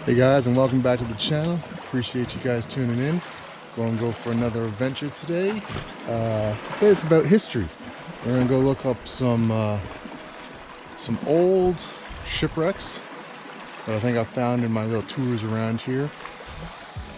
Hey guys, and welcome back to the channel. Appreciate you guys tuning in. Go for another adventure today. Today it's about history. We're gonna go look up some old shipwrecks that I think I found in my little tours around here.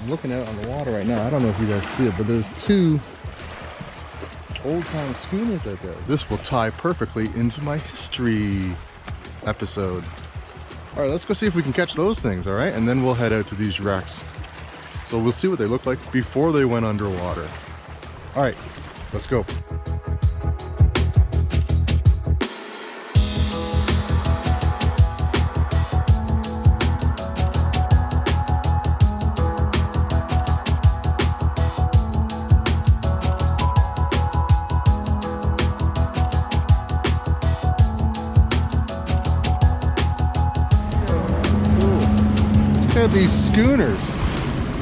I'm looking out on the water right now. I don't know if you guys see it, but there's two old-time schooners out there. This will tie perfectly into my history episode. All right, let's go see if we can catch those things, all right? And then we'll head out to these wrecks. So we'll see what they look like before they went underwater. All right, let's go. These schooners,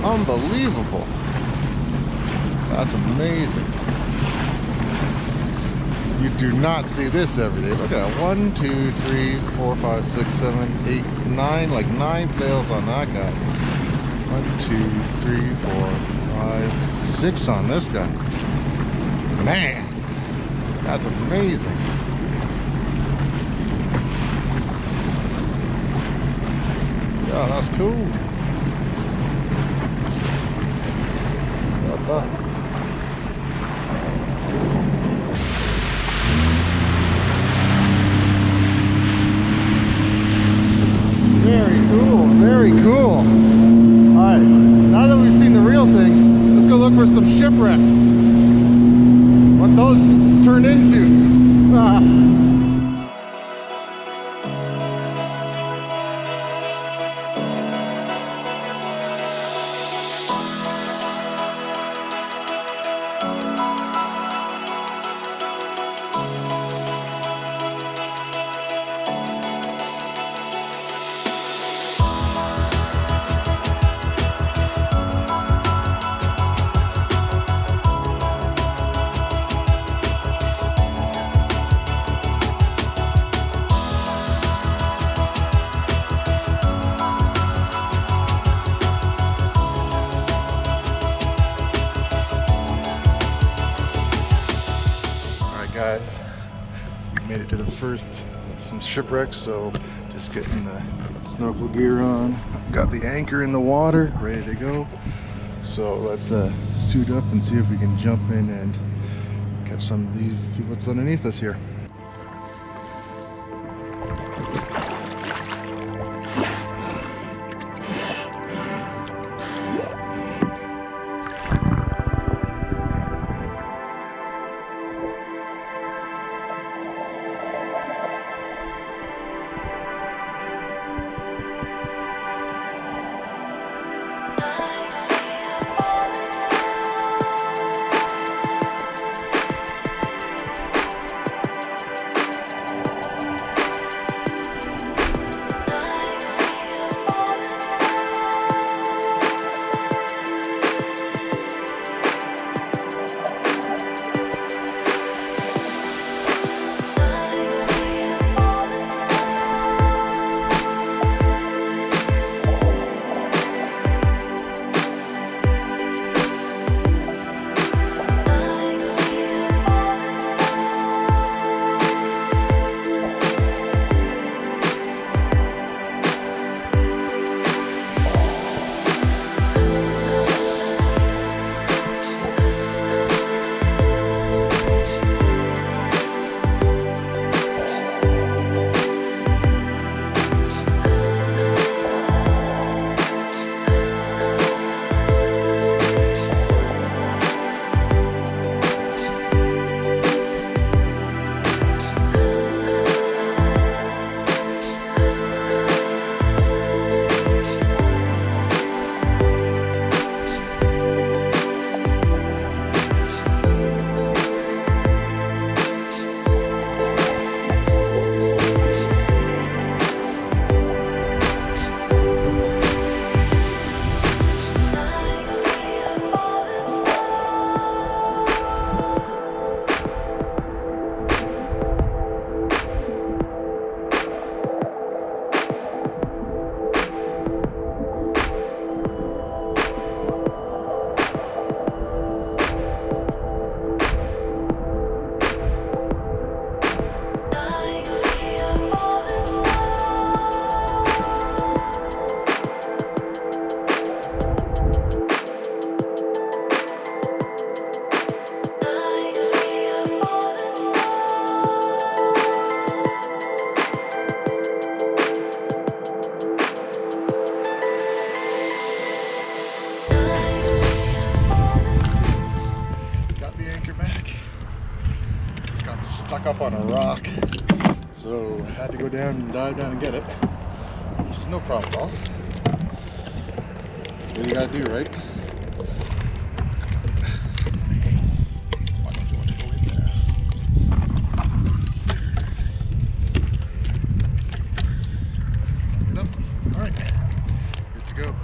unbelievable. That's amazing. You do not see this every day. Look at that. 1, 2, 3, 4, 5, 6, 7, 8, 9, like 9 sails on that guy. 1, 2, 3, 4, 5, 6 on this guy. Man, that's amazing. Oh, that's cool. Very cool, very cool. Alright, now that we've seen the real thing, let's go look for some shipwrecks. What those turned into. Guys, we made it to the first some shipwrecks, so just getting the snorkel gear on. Got the anchor in the water, ready to go. So let's suit up and see if we can jump in and catch some of these, see what's underneath us here. stuck up on a rock, so I had to go down and dive down and get it, which is no problem at all. That's what you gotta do, right? Why don't you want to go in there? Pick it up. All right, good to go.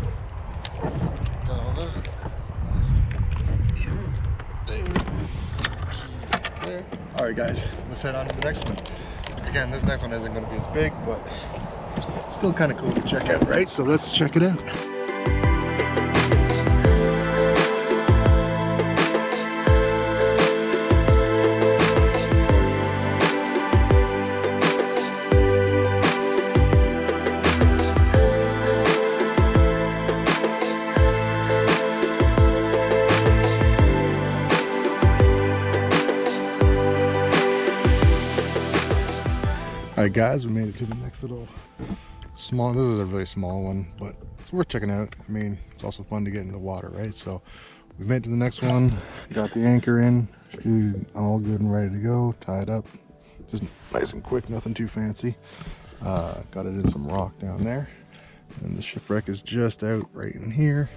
Got all that. There. All right, guys, let's head on to the next one. Again, this next one isn't going to be as big, but it's still kind of cool to check out, right? So let's check it out. Alright guys, we made it to the next little small, this is a really small one, but it's worth checking out. I mean, it's also fun to get in the water, right? So we made it to the next one, got the anchor in, all good and ready to go, tied up, just nice and quick, nothing too fancy. Got it in some rock down there, and the shipwreck is just out right in here.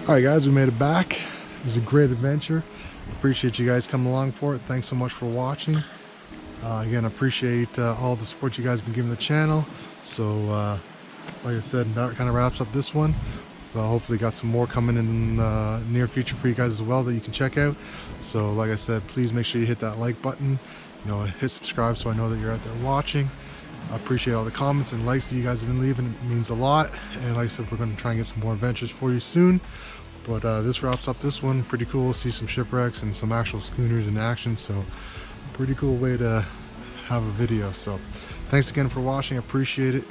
Alright guys, we made it back. It was a great adventure. Appreciate you guys coming along for it. Thanks so much for watching. Again, I appreciate all the support you guys have been giving the channel. So like I said, that kind of wraps up this one. Hopefully got some more coming in the near future for you guys as well that you can check out. So like I said, please make sure you hit that like button, you know, hit subscribe so I know that you're out there watching. I appreciate all the comments and likes that you guys have been leaving. It means a lot. And like I said, we're going to try and get some more adventures for you soon. But this wraps up this one. Pretty cool. See some shipwrecks and some actual schooners in action. So pretty cool way to have a video. So thanks again for watching. I appreciate it.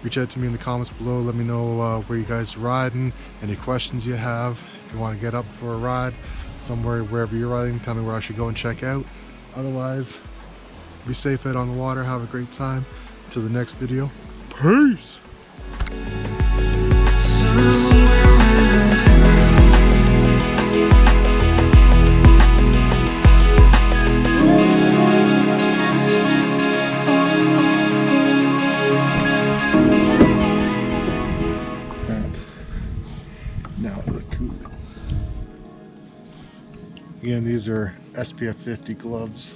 Reach out to me in the comments below. Let me know where you guys are riding, any questions you have. If you want to get up for a ride somewhere, wherever you're riding, tell me where I should go and check out. Otherwise, be safe out on the water. Have a great time. Until the next video, peace. Again, these are SPF 50 gloves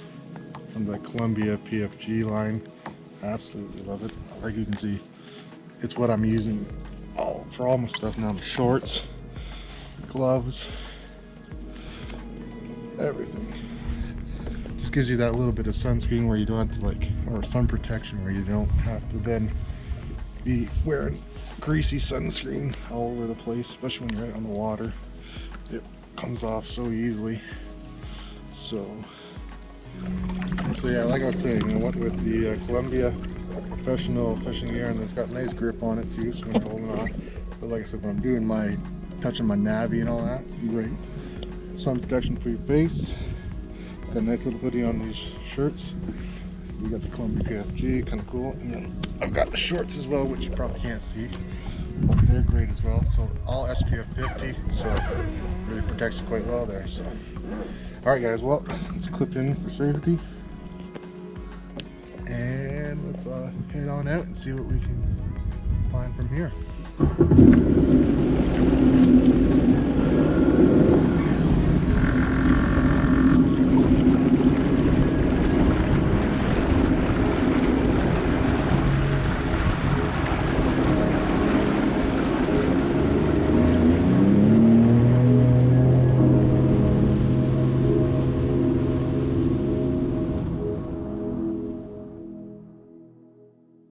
from the Columbia PFG line. Absolutely love it. Like you can see, it's what I'm using for all my stuff now. The shorts, gloves, everything. Just gives you that little bit of sunscreen where you don't have to or sun protection where you don't have to then be wearing greasy sunscreen all over the place, especially when you're out on the water. It comes off so easily. So yeah, like I was saying, I went with the Columbia professional fishing gear, and it's got nice grip on it too, so when you're holding on. But like I said, when I'm doing touching my navy and all that, great sun protection for your face. Got a nice little hoodie on these shirts. We got the Columbia PFG, kind of cool. And then I've got the shorts as well, which you probably can't see. But they're great as well. So all SPF 50, so really protects you quite well there. So, all right, guys. Well, let's clip in for safety, and let's head on out and see what we can find from here.